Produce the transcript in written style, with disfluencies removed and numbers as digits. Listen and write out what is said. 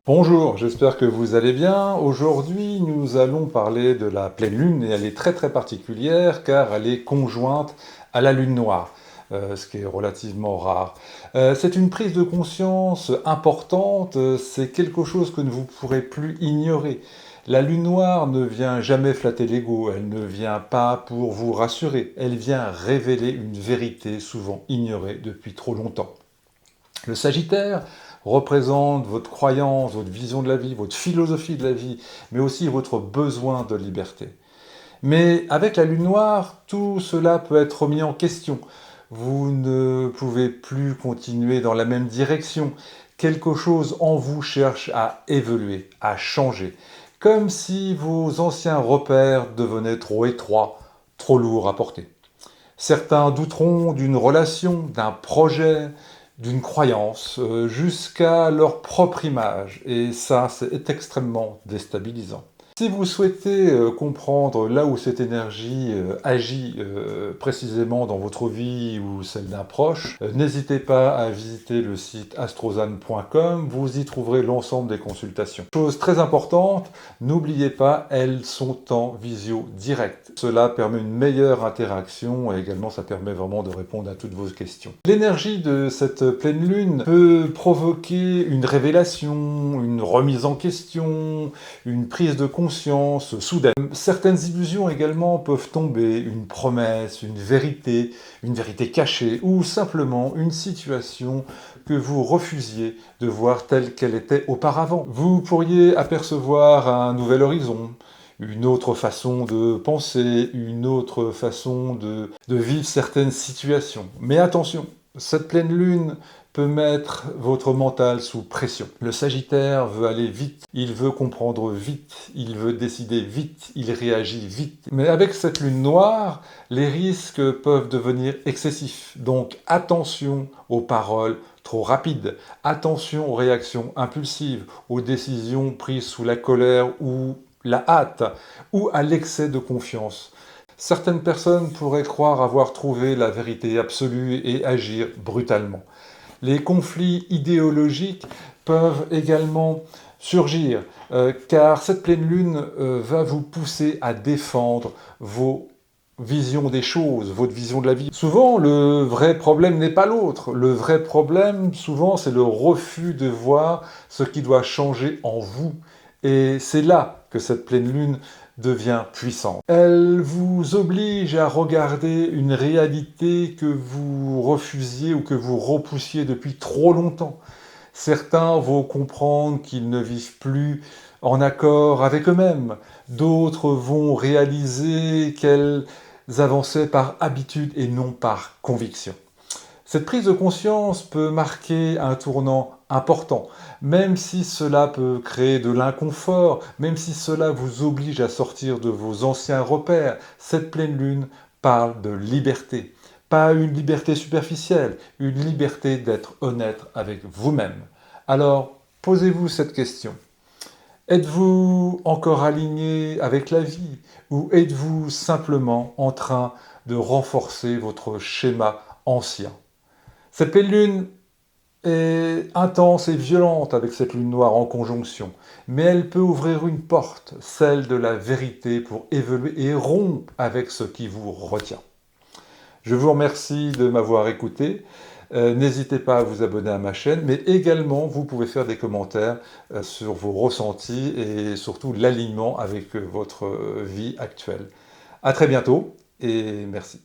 Bonjour, j'espère que vous allez bien. Aujourd'hui, nous allons parler de la pleine lune et elle est très particulière car elle est conjointe à la lune noire, ce qui est relativement rare. C'est une prise de conscience importante, c'est quelque chose que vous ne pourrez plus ignorer. La lune noire ne vient jamais flatter l'ego, elle ne vient pas pour vous rassurer, elle vient révéler une vérité souvent ignorée depuis trop longtemps. Le Sagittaire représente votre croyance, votre vision de la vie, votre philosophie de la vie, mais aussi votre besoin de liberté. Mais avec la lune noire, tout cela peut être remis en question. Vous ne pouvez plus continuer dans la même direction. Quelque chose en vous cherche à évoluer, à changer. Comme si vos anciens repères devenaient trop étroits, trop lourds à porter. Certains douteront d'une relation, d'un projet, d'une croyance, jusqu'à leur propre image. Et ça, c'est extrêmement déstabilisant. Si vous souhaitez comprendre là où cette énergie agit précisément dans votre vie ou celle d'un proche, n'hésitez pas à visiter le site astrozane.com, vous y trouverez l'ensemble des consultations. Chose très importante, n'oubliez pas, elles sont en visio direct. Cela permet une meilleure interaction et également ça permet vraiment de répondre à toutes vos questions. L'énergie de cette pleine lune peut provoquer une révélation, une remise en question, une prise de conscience soudaine. Certaines illusions également peuvent tomber, une promesse, une vérité cachée ou simplement une situation que vous refusiez de voir telle qu'elle était auparavant. Vous pourriez apercevoir un nouvel horizon, une autre façon de penser, une autre façon de vivre certaines situations. Mais attention, cette pleine lune peut mettre votre mental sous pression. Le Sagittaire veut aller vite, il veut comprendre vite, il veut décider vite, il réagit vite. Mais avec cette lune noire, les risques peuvent devenir excessifs. Donc attention aux paroles trop rapides, attention aux réactions impulsives, aux décisions prises sous la colère ou la hâte, ou à l'excès de confiance. Certaines personnes pourraient croire avoir trouvé la vérité absolue et agir brutalement. Les conflits idéologiques peuvent également surgir, car cette pleine lune va vous pousser à défendre vos visions des choses, votre vision de la vie. Souvent, le vrai problème n'est pas l'autre. Le vrai problème, souvent, c'est le refus de voir ce qui doit changer en vous. Et c'est là que cette pleine lune devient puissante. Elle vous oblige à regarder une réalité que vous refusiez ou que vous repoussiez depuis trop longtemps. Certains vont comprendre qu'ils ne vivent plus en accord avec eux-mêmes. D'autres vont réaliser qu'elles avançaient par habitude et non par conviction. Cette prise de conscience peut marquer un tournant important, même si cela peut créer de l'inconfort, même si cela vous oblige à sortir de vos anciens repères. Cette pleine lune parle de liberté. Pas une liberté superficielle, une liberté d'être honnête avec vous-même. Alors, posez-vous cette question. Êtes-vous encore aligné avec la vie ou êtes-vous simplement en train de renforcer votre schéma ancien? Cette pleine lune est intense et violente avec cette lune noire en conjonction, mais elle peut ouvrir une porte, celle de la vérité, pour évoluer et rompre avec ce qui vous retient. Je vous remercie de m'avoir écouté. N'hésitez pas à vous abonner à ma chaîne, mais également vous pouvez faire des commentaires sur vos ressentis et surtout l'alignement avec votre vie actuelle. À très bientôt et merci.